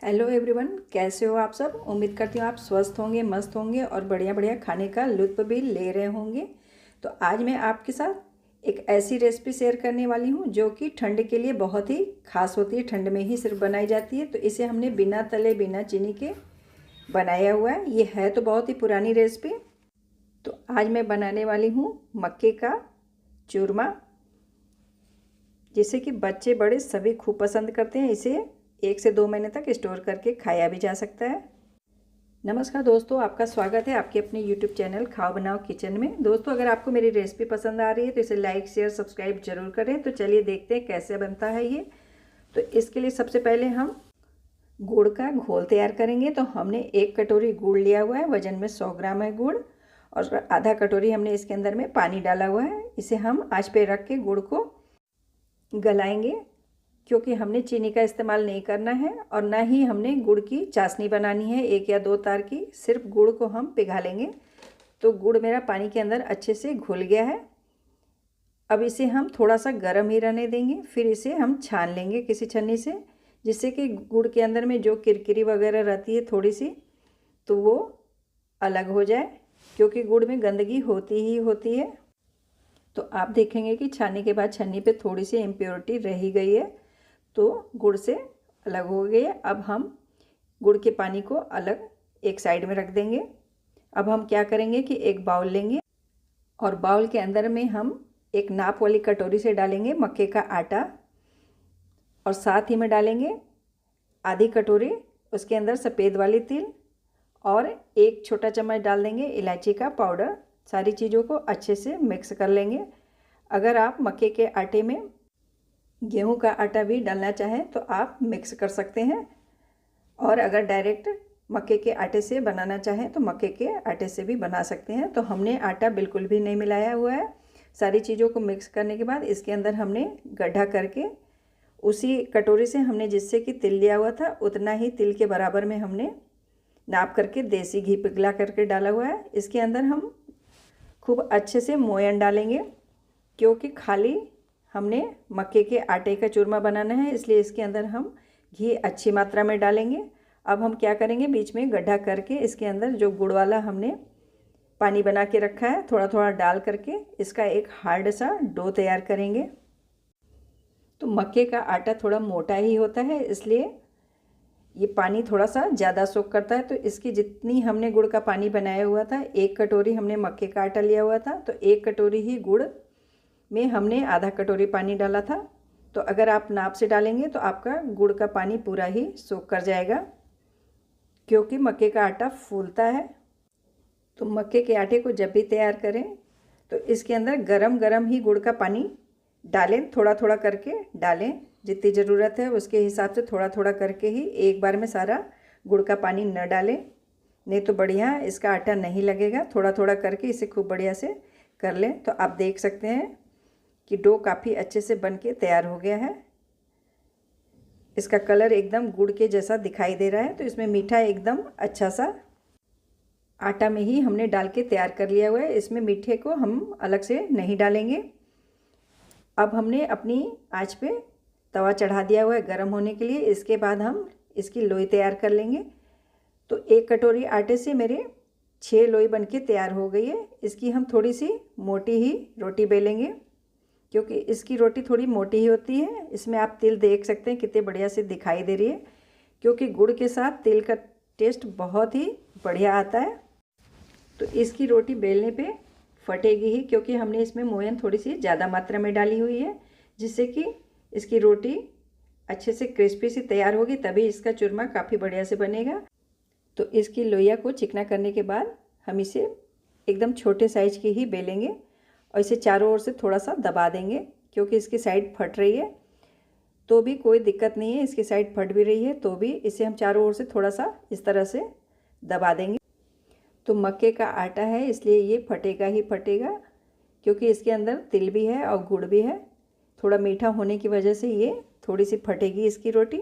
Hello everyone, कैसे हो आप सब। उम्मीद करती हूँ आप स्वस्थ होंगे, मस्त होंगे और बढ़िया बढ़िया खाने का लुत्फ़ भी ले रहे होंगे। तो आज मैं आपके साथ एक ऐसी रेसिपी शेयर करने वाली हूँ जो कि ठंड के लिए बहुत ही ख़ास होती है, ठंड में ही सिर्फ बनाई जाती है। तो इसे हमने बिना तले बिना चीनी के बनाया हुआ है। ये है तो बहुत ही पुरानी रेसिपी। तो आज मैं बनाने वाली हूँ मक्के का चूरमा, जिसे कि बच्चे बड़े सभी खूब पसंद करते हैं। इसे 1 से 2 महीने तक स्टोर करके खाया भी जा सकता है। नमस्कार दोस्तों, आपका स्वागत है आपके अपने YouTube चैनल खाओ बनाओ किचन में। दोस्तों, अगर आपको मेरी रेसिपी पसंद आ रही है तो इसे लाइक शेयर सब्सक्राइब जरूर करें। तो चलिए देखते हैं कैसे बनता है ये। तो इसके लिए सबसे पहले हम गुड़ का घोल तैयार करेंगे। तो हमने 1 कटोरी गुड़ लिया हुआ है, वजन में 100 ग्राम है गुड़, और आधा कटोरी हमने इसके अंदर में पानी डाला हुआ है। इसे हम आंच पे रख के गुड़ को गलाएंगे, क्योंकि हमने चीनी का इस्तेमाल नहीं करना है और ना ही हमने गुड़ की चाशनी बनानी है 1 या 2 तार की, सिर्फ गुड़ को हम पिघा लेंगे। तो गुड़ मेरा पानी के अंदर अच्छे से घुल गया है। अब इसे हम थोड़ा सा गर्म ही रहने देंगे, फिर इसे हम छान लेंगे किसी छन्नी से, जिससे कि गुड़ के अंदर में जो किरकिरी वगैरह रहती है थोड़ी सी, तो वो अलग हो जाए, क्योंकि गुड़ में गंदगी होती ही होती है। तो आप देखेंगे कि छानने के बाद छन्नी पे थोड़ी सी इम्प्योरिटी रह गई है, तो गुड़ से अलग हो गई है। अब हम गुड़ के पानी को अलग एक साइड में रख देंगे। अब हम क्या करेंगे कि एक बाउल लेंगे और बाउल के अंदर में हम एक नाप वाली कटोरी से डालेंगे मक्के का आटा, और साथ ही में डालेंगे आधी कटोरी उसके अंदर सफ़ेद वाली तिल, और 1 छोटा चम्मच डाल देंगे इलायची का पाउडर। सारी चीज़ों को अच्छे से मिक्स कर लेंगे। अगर आप मक्के के आटे में गेहूं का आटा भी डालना चाहें तो आप मिक्स कर सकते हैं, और अगर डायरेक्ट मक्के के आटे से बनाना चाहें तो मक्के के आटे से भी बना सकते हैं। तो हमने आटा बिल्कुल भी नहीं मिलाया हुआ है। सारी चीज़ों को मिक्स करने के बाद इसके अंदर हमने गड्ढा करके उसी कटोरी से हमने जिससे कि तिल लिया हुआ था उतना ही तिल के बराबर में हमने नाप करके देसी घी पिघला करके डाला हुआ है। इसके अंदर हम खूब अच्छे से मोयन डालेंगे, क्योंकि खाली हमने मक्के के आटे का चूरमा बनाना है, इसलिए इसके अंदर हम घी अच्छी मात्रा में डालेंगे। अब हम क्या करेंगे, बीच में गड्ढा करके इसके अंदर जो गुड़ वाला हमने पानी बना के रखा है थोड़ा थोड़ा डाल करके इसका एक हार्ड सा डो तैयार करेंगे। तो मक्के का आटा थोड़ा मोटा ही होता है, इसलिए ये पानी थोड़ा सा ज़्यादा सोख करता है। तो इसकी जितनी हमने गुड़ का पानी बनाया हुआ था, 1 कटोरी हमने मक्के का आटा लिया हुआ था, तो 1 कटोरी ही गुड़ में हमने आधा कटोरी पानी डाला था। तो अगर आप नाप से डालेंगे तो आपका गुड़ का पानी पूरा ही सोख कर जाएगा, क्योंकि मक्के का आटा फूलता है। तो मक्के के आटे को जब भी तैयार करें तो इसके अंदर गरम गरम ही गुड़ का पानी डालें, थोड़ा थोड़ा करके डालें, जितनी ज़रूरत है उसके हिसाब से थोड़ा थोड़ा करके ही, एक बार में सारा गुड़ का पानी न डालें, नहीं तो बढ़िया इसका आटा नहीं लगेगा। थोड़ा थोड़ा करके इसे खूब बढ़िया से कर लें। तो आप देख सकते हैं कि डो काफ़ी अच्छे से बन के तैयार हो गया है। इसका कलर एकदम गुड़ के जैसा दिखाई दे रहा है। तो इसमें मीठा एकदम अच्छा सा आटा में ही हमने डाल के तैयार कर लिया हुआ है। इसमें मीठे को हम अलग से नहीं डालेंगे। अब हमने अपनी आंच पे तवा चढ़ा दिया हुआ है गर्म होने के लिए। इसके बाद हम इसकी लोई तैयार कर लेंगे। तो 1 कटोरी आटे से मेरे 6 लोई बन के तैयार हो गई है। इसकी हम थोड़ी सी मोटी ही रोटी बेलेंगे, क्योंकि इसकी रोटी थोड़ी मोटी ही होती है। इसमें आप तिल देख सकते हैं कितने बढ़िया से दिखाई दे रही है, क्योंकि गुड़ के साथ तिल का टेस्ट बहुत ही बढ़िया आता है। तो इसकी रोटी बेलने पे फटेगी ही, क्योंकि हमने इसमें मोयन थोड़ी सी ज़्यादा मात्रा में डाली हुई है, जिससे कि इसकी रोटी अच्छे से क्रिस्पी सी तैयार होगी, तभी इसका चूरमा काफ़ी बढ़िया से बनेगा। तो इसकी लोइया को चिकना करने के बाद हम इसे एकदम छोटे साइज की ही बेलेंगे और इसे चारों ओर से थोड़ा सा दबा देंगे, क्योंकि इसकी साइड फट रही है तो भी कोई दिक्कत नहीं है। इसकी साइड फट भी रही है तो भी इसे हम चारों ओर से थोड़ा सा इस तरह से दबा देंगे। तो मक्के का आटा है इसलिए ये फटेगा ही फटेगा, क्योंकि इसके अंदर तिल भी है और गुड़ भी है। थोड़ा मीठा होने की वजह से ये थोड़ी सी फटेगी इसकी रोटी।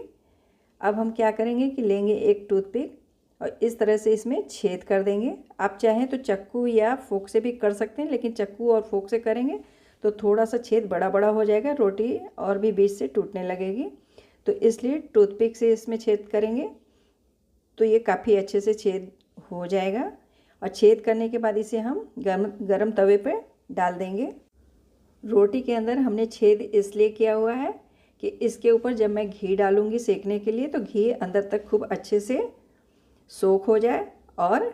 अब हम क्या करेंगे कि लेंगे एक टूथपिक और इस तरह से इसमें छेद कर देंगे। आप चाहें तो चक्कू या फोक से भी कर सकते हैं, लेकिन चक्कू और फोक से करेंगे तो थोड़ा सा छेद बड़ा बड़ा हो जाएगा, रोटी और भी बीच से टूटने लगेगी। तो इसलिए टूथपिक से इसमें छेद करेंगे तो ये काफ़ी अच्छे से छेद हो जाएगा। और छेद करने के बाद इसे हम गरम तवे पे डाल देंगे। रोटी के अंदर हमने छेद इसलिए किया हुआ है कि इसके ऊपर जब मैं घी डालूँगी सेकने के लिए तो घी अंदर तक खूब अच्छे से सोख हो जाए और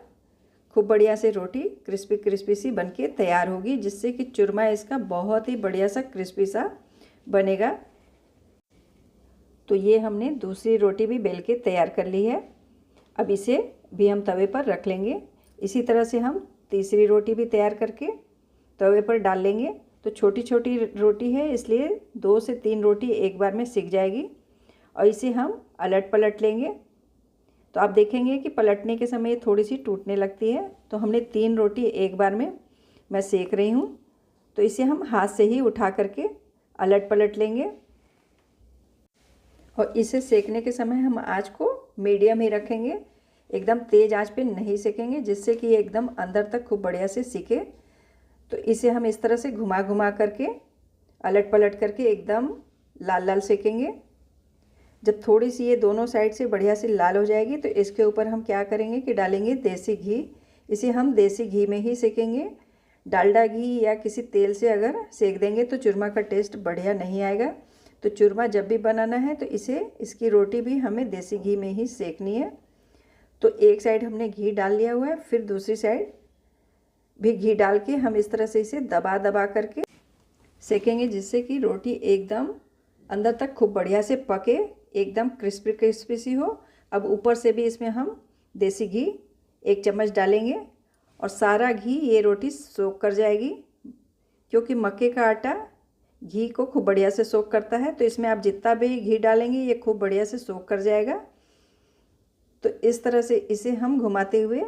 खूब बढ़िया से रोटी क्रिस्पी क्रिस्पी सी बनके तैयार होगी, जिससे कि चूरमा इसका बहुत ही बढ़िया सा क्रिस्पी सा बनेगा। तो ये हमने दूसरी रोटी भी बेल के तैयार कर ली है। अब इसे भी हम तवे पर रख लेंगे। इसी तरह से हम तीसरी रोटी भी तैयार करके तवे पर डाल लेंगे। तो छोटी छोटी रोटी है इसलिए 2 से 3 रोटी एक बार में सिक जाएगी। और इसे हम अलट पलट लेंगे। तो आप देखेंगे कि पलटने के समय थोड़ी सी टूटने लगती है। तो हमने 3 रोटी एक बार में मैं सेक रही हूँ। तो इसे हम हाथ से ही उठा करके अलट पलट लेंगे। और इसे सेकने के समय हम आँच को मीडियम ही रखेंगे, एकदम तेज़ आंच पे नहीं सेकेंगे, जिससे कि ये एकदम अंदर तक खूब बढ़िया से सिके। तो इसे हम इस तरह से घुमा घुमा करके अलट पलट करके एकदम लाल लाल सेकेंगे। जब थोड़ी सी ये दोनों साइड से बढ़िया से लाल हो जाएगी तो इसके ऊपर हम क्या करेंगे कि डालेंगे देसी घी। इसे हम देसी घी में ही सेकेंगे। डालडा घी या किसी तेल से अगर सेक देंगे तो चूरमा का टेस्ट बढ़िया नहीं आएगा। तो चूरमा जब भी बनाना है तो इसकी रोटी भी हमें देसी घी में ही सेकनी है। तो एक साइड हमने घी डाल लिया हुआ है, फिर दूसरी साइड भी घी डाल के हम इस तरह से इसे दबा दबा करके सेकेंगे, जिससे कि रोटी एकदम अंदर तक खूब बढ़िया से पके, एकदम क्रिस्पी क्रिस्पी सी हो। अब ऊपर से भी इसमें हम देसी घी 1 चम्मच डालेंगे और सारा घी ये रोटी सोख कर जाएगी, क्योंकि मक्के का आटा घी को खूब बढ़िया से सोख करता है। तो इसमें आप जितना भी घी डालेंगे ये खूब बढ़िया से सोख कर जाएगा। तो इस तरह से इसे हम घुमाते हुए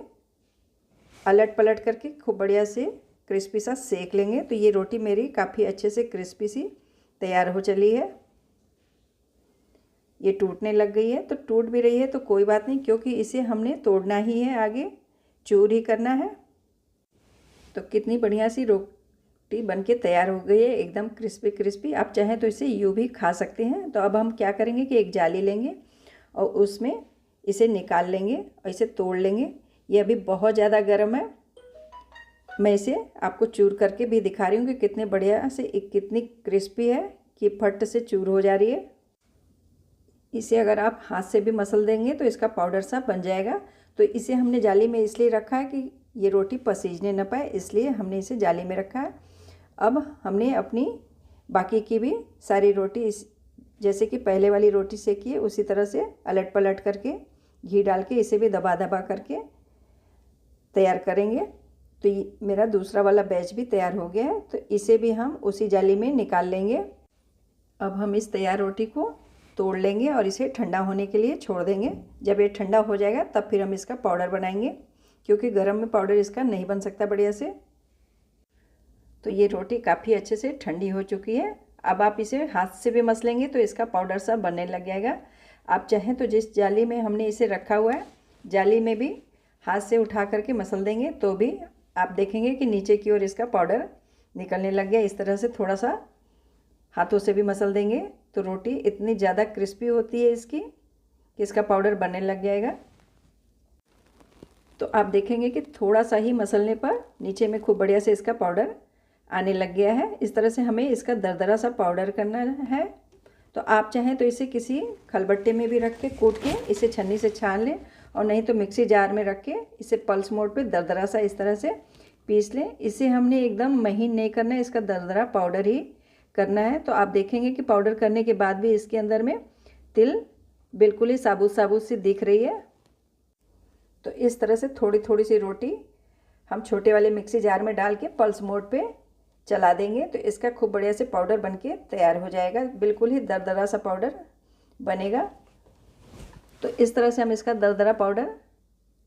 अलट पलट करके खूब बढ़िया से क्रिस्पी सा सेक लेंगे। तो ये रोटी मेरी काफ़ी अच्छे से क्रिस्पी सी तैयार हो चली है। ये टूटने लग गई है, तो टूट भी रही है तो कोई बात नहीं, क्योंकि इसे हमने तोड़ना ही है, आगे चूर ही करना है। तो कितनी बढ़िया सी रोटी बनके तैयार हो गई है, एकदम क्रिस्पी क्रिस्पी। आप चाहें तो इसे यूँ भी खा सकते हैं। तो अब हम क्या करेंगे कि एक जाली लेंगे और उसमें इसे निकाल लेंगे और इसे तोड़ लेंगे। ये अभी बहुत ज़्यादा गर्म है। मैं इसे आपको चूर करके भी दिखा रही हूँ कि कितने बढ़िया से कितनी क्रिस्पी है कि फट से चूर हो जा रही है। इसे अगर आप हाथ से भी मसल देंगे तो इसका पाउडर सा बन जाएगा। तो इसे हमने जाली में इसलिए रखा है कि ये रोटी पसीजने न पाए, इसलिए हमने इसे जाली में रखा है। अब हमने अपनी बाकी की भी सारी रोटी जैसे कि पहले वाली रोटी सेकी है उसी तरह से अलट पलट करके घी डाल के इसे भी दबा दबा करके तैयार करेंगे। तो मेरा दूसरा वाला बैच भी तैयार हो गया है। तो इसे भी हम उसी जाली में निकाल लेंगे। अब हम इस तैयार रोटी को तोड़ लेंगे और इसे ठंडा होने के लिए छोड़ देंगे। जब ये ठंडा हो जाएगा तब फिर हम इसका पाउडर बनाएंगे, क्योंकि गर्म में पाउडर इसका नहीं बन सकता बढ़िया से। तो ये रोटी काफ़ी अच्छे से ठंडी हो चुकी है। अब आप इसे हाथ से भी मसलेंगे तो इसका पाउडर सा बनने लग जाएगा। आप चाहें तो जिस जाली में हमने इसे रखा हुआ है जाली में भी हाथ से उठा करके मसल देंगे तो भी आप देखेंगे कि नीचे की ओर इसका पाउडर निकलने लग गया। इस तरह से थोड़ा सा हाथों से भी मसल देंगे तो रोटी इतनी ज़्यादा क्रिस्पी होती है इसकी कि इसका पाउडर बनने लग जाएगा। तो आप देखेंगे कि थोड़ा सा ही मसलने पर नीचे में खूब बढ़िया से इसका पाउडर आने लग गया है। इस तरह से हमें इसका दरदरा सा पाउडर करना है। तो आप चाहें तो इसे किसी खलबट्टे में भी रख के कूट के इसे छन्नी से छान लें, और नहीं तो मिक्सी जार में रख के इसे पल्स मोड पे दरदरा सा इस तरह से पीस लें। इसे हमने एकदम महीन नहीं करना है, इसका दरदरा पाउडर ही करना है। तो आप देखेंगे कि पाउडर करने के बाद भी इसके अंदर में तिल बिल्कुल ही साबुत साबुत सी दिख रही है। तो इस तरह से थोड़ी थोड़ी सी रोटी हम छोटे वाले मिक्सी जार में डाल के पल्स मोड पे चला देंगे तो इसका खूब बढ़िया से पाउडर बनके तैयार हो जाएगा। बिल्कुल ही दरदरा सा पाउडर बनेगा। तो इस तरह से हम इसका दरदरा पाउडर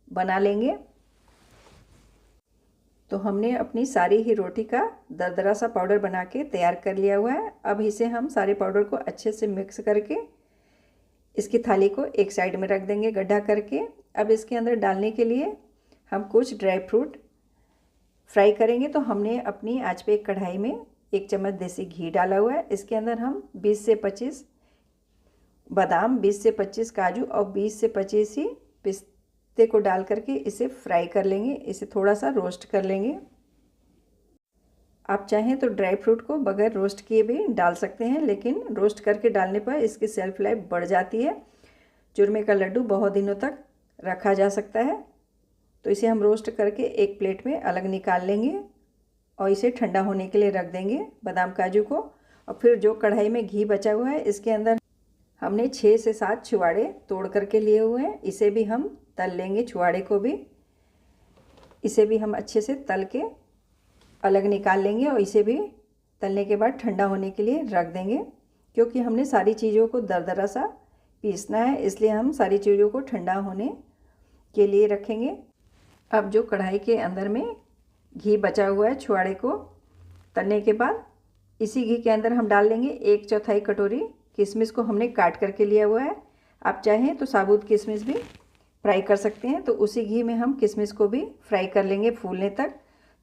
बना लेंगे। तो हमने अपनी सारी ही रोटी का दरदरा सा पाउडर बना के तैयार कर लिया हुआ है। अब इसे हम सारे पाउडर को अच्छे से मिक्स करके इसकी थाली को एक साइड में रख देंगे गड्ढा करके। अब इसके अंदर डालने के लिए हम कुछ ड्राई फ्रूट फ्राई करेंगे। तो हमने अपनी आंच पे एक कढ़ाई में 1 चम्मच देसी घी डाला हुआ है। इसके अंदर हम 20 से 25 बादाम, 20 से 25 काजू और 20 से 25 ही पिस्ते को डाल करके इसे फ्राई कर लेंगे, इसे थोड़ा सा रोस्ट कर लेंगे। आप चाहें तो ड्राई फ्रूट को बगैर रोस्ट किए भी डाल सकते हैं, लेकिन रोस्ट करके डालने पर इसकी सेल्फ लाइफ बढ़ जाती है। चूरमे का लड्डू बहुत दिनों तक रखा जा सकता है। तो इसे हम रोस्ट करके एक प्लेट में अलग निकाल लेंगे और इसे ठंडा होने के लिए रख देंगे बादाम काजू को। और फिर जो कढ़ाई में घी बचा हुआ है इसके अंदर हमने 6 से 7 छुआड़े तोड़ करके लिए हुए हैं, इसे भी हम तल लेंगे। छुआड़े को भी इसे भी हम अच्छे से तल के अलग निकाल लेंगे और इसे भी तलने के बाद ठंडा होने के लिए रख देंगे, क्योंकि हमने सारी चीज़ों को दरदरा सा पीसना है, इसलिए हम सारी चीज़ों को ठंडा होने के लिए रखेंगे। अब जो कढ़ाई के अंदर में घी बचा हुआ है छुआड़े को तलने के बाद, इसी घी के अंदर हम डाल लेंगे 1/4 कटोरी किशमिश को हमने काट करके लिया हुआ है। आप चाहें तो साबुत किशमिश भी फ्राई कर सकते हैं। तो उसी घी में हम किशमिश को भी फ्राई कर लेंगे फूलने तक।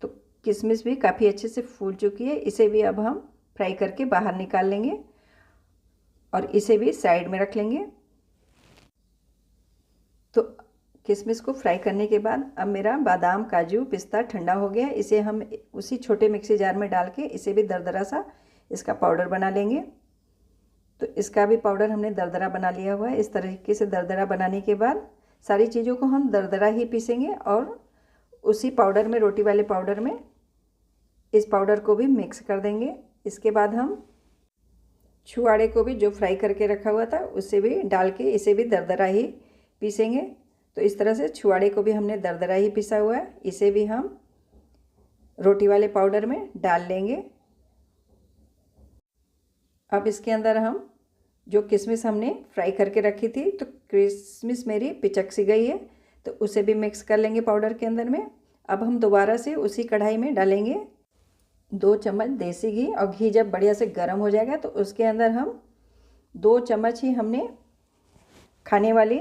तो किशमिश भी काफ़ी अच्छे से फूल चुकी है, इसे भी अब हम फ्राई करके बाहर निकाल लेंगे और इसे भी साइड में रख लेंगे। तो किशमिश को फ्राई करने के बाद अब मेरा बादाम काजू पिस्ता ठंडा हो गया है। इसे हम उसी छोटे मिक्सी जार में डाल के इसे भी दरदरा सा इसका पाउडर बना लेंगे। तो इसका भी पाउडर हमने दरदरा बना लिया हुआ है। इस तरीके से दरदरा बनाने के बाद सारी चीज़ों को हम दरदरा ही पीसेंगे और उसी पाउडर में, रोटी वाले पाउडर में, इस पाउडर को भी मिक्स कर देंगे। इसके बाद हम छुआड़े को भी जो फ्राई करके रखा हुआ था उसे भी डाल के इसे भी दरदरा ही पीसेंगे। तो इस तरह से छुआड़े को भी हमने दरदरा ही पिसा हुआ है, इसे भी हम रोटी वाले पाउडर में डाल लेंगे। अब इसके अंदर हम जो किशमिश हमने फ्राई करके रखी थी, तो किशमिश मेरी पिचक सी गई है, तो उसे भी मिक्स कर लेंगे पाउडर के अंदर में। अब हम दोबारा से उसी कढ़ाई में डालेंगे 2 चम्मच देसी घी, और घी जब बढ़िया से गर्म हो जाएगा तो उसके अंदर हम 2 चम्मच ही हमने खाने वाली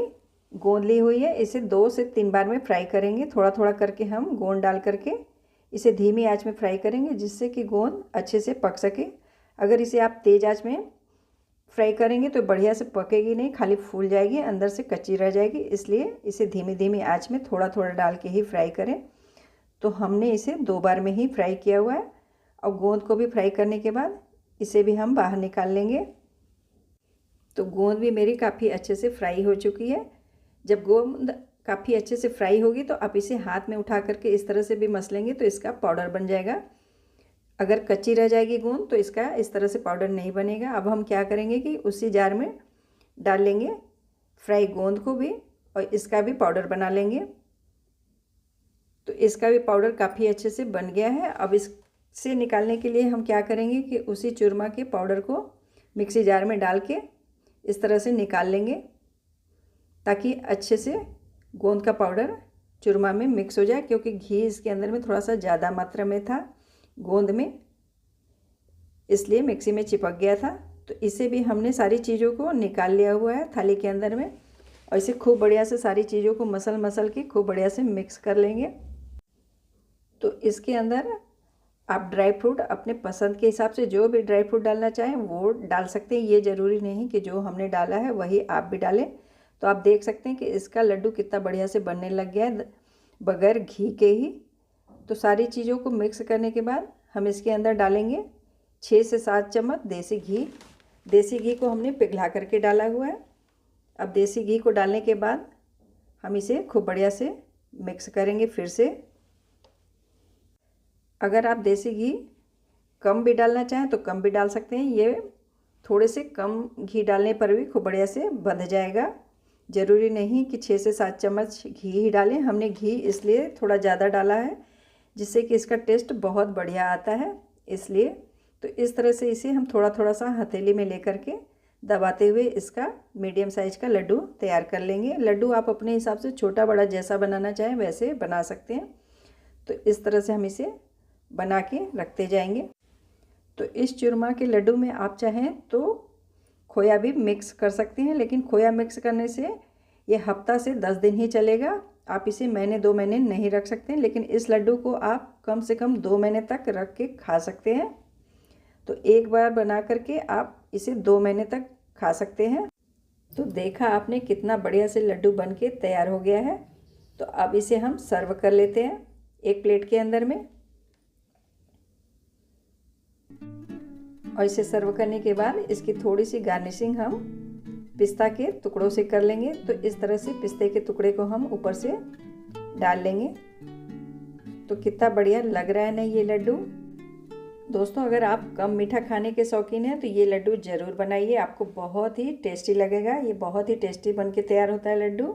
गोंद ली हुई है, इसे 2 से 3 बार में फ्राई करेंगे। थोड़ा थोड़ा करके हम गोंद डाल करके इसे धीमी आंच में फ्राई करेंगे, जिससे कि गोंद अच्छे से पक सके। अगर इसे आप तेज़ आंच में फ्राई करेंगे तो बढ़िया से पकेगी नहीं, खाली फूल जाएगी, अंदर से कच्ची रह जाएगी। इसलिए इसे धीमी धीमी आंच में थोड़ा थोड़ा डाल के ही फ्राई करें। तो हमने इसे 2 बार में ही फ्राई किया हुआ है। और गोंद को भी फ्राई करने के बाद इसे भी हम बाहर निकाल लेंगे। तो गोंद भी मेरी काफ़ी अच्छे से फ्राई हो चुकी है। जब गोंद काफ़ी अच्छे से फ्राई होगी तो आप इसे हाथ में उठा करके इस तरह से भी मसलेंगे तो इसका पाउडर बन जाएगा। अगर कच्ची रह जाएगी गोंद तो इसका इस तरह से पाउडर नहीं बनेगा। अब हम क्या करेंगे कि उसी जार में डाल लेंगे फ्राई गोंद को भी और इसका भी पाउडर बना लेंगे। तो इसका भी पाउडर काफ़ी अच्छे से बन गया है। अब इससे निकालने के लिए हम क्या करेंगे कि उसी चूरमा के पाउडर को मिक्सी जार में डाल के इस तरह से निकाल लेंगे, ताकि अच्छे से गोंद का पाउडर चूरमा में मिक्स हो जाए, क्योंकि घी इसके अंदर में थोड़ा सा ज़्यादा मात्रा में था गोंद में, इसलिए मिक्सी में चिपक गया था। तो इसे भी हमने सारी चीज़ों को निकाल लिया हुआ है थाली के अंदर में, और इसे खूब बढ़िया से सारी चीज़ों को मसल के खूब बढ़िया से मिक्स कर लेंगे। तो इसके अंदर आप ड्राई फ्रूट अपने पसंद के हिसाब से जो भी ड्राई फ्रूट डालना चाहें वो डाल सकते हैं। ये ज़रूरी नहीं कि जो हमने डाला है वही आप भी डालें। तो आप देख सकते हैं कि इसका लड्डू कितना बढ़िया से बनने लग गया है बगैर घी के ही। तो सारी चीज़ों को मिक्स करने के बाद हम इसके अंदर डालेंगे 6 से 7 चम्मच देसी घी। देसी घी को हमने पिघला करके डाला हुआ है। अब देसी घी को डालने के बाद हम इसे खूब बढ़िया से मिक्स करेंगे फिर से। अगर आप देसी घी कम भी डालना चाहें तो कम भी डाल सकते हैं। ये थोड़े से कम घी डालने पर भी खूब बढ़िया से बंध जाएगा। ज़रूरी नहीं कि 6 से 7 चम्मच घी ही डालें। हमने घी इसलिए थोड़ा ज़्यादा डाला है जिससे कि इसका टेस्ट बहुत बढ़िया आता है, इसलिए। तो इस तरह से इसे हम थोड़ा थोड़ा सा हथेली में लेकर के दबाते हुए इसका मीडियम साइज़ का लड्डू तैयार कर लेंगे। लड्डू आप अपने हिसाब से छोटा बड़ा जैसा बनाना चाहें वैसे बना सकते हैं। तो इस तरह से हम इसे बना के रखते जाएंगे। तो इस चूरमा के लड्डू में आप चाहें तो खोया भी मिक्स कर सकते हैं, लेकिन खोया मिक्स करने से ये हफ्ता से 10 दिन ही चलेगा। आप इसे महीने 2 महीने नहीं रख सकते हैं, लेकिन इस लड्डू को आप कम से कम 2 महीने तक रख के खा सकते हैं। तो एक बार बना करके आप इसे 2 महीने तक खा सकते हैं। तो देखा आपने कितना बढ़िया से लड्डू बन के तैयार हो गया है। तो अब इसे हम सर्व कर लेते हैं एक प्लेट के अंदर में। और इसे सर्व करने के बाद इसकी थोड़ी सी गार्निशिंग हम पिस्ता के टुकड़ों से कर लेंगे। तो इस तरह से पिस्ते के टुकड़े को हम ऊपर से डाल लेंगे। तो कितना बढ़िया लग रहा है ना ये लड्डू। दोस्तों अगर आप कम मीठा खाने के शौकीन हैं तो ये लड्डू ज़रूर बनाइए, आपको बहुत ही टेस्टी लगेगा। ये बहुत ही टेस्टी बन के तैयार होता है लड्डू।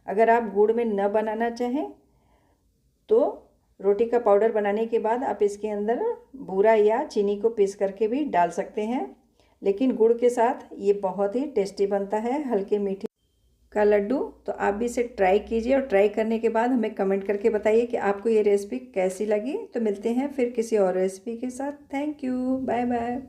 अगर आप गुड़ में न बनाना चाहें तो रोटी का पाउडर बनाने के बाद आप इसके अंदर बूरा या चीनी को पीस करके भी डाल सकते हैं, लेकिन गुड़ के साथ ये बहुत ही टेस्टी बनता है हल्के मीठे का लड्डू। तो आप भी इसे ट्राई कीजिए और ट्राई करने के बाद हमें कमेंट करके बताइए कि आपको ये रेसिपी कैसी लगी। तो मिलते हैं फिर किसी और रेसिपी के साथ। Thank you, bye bye.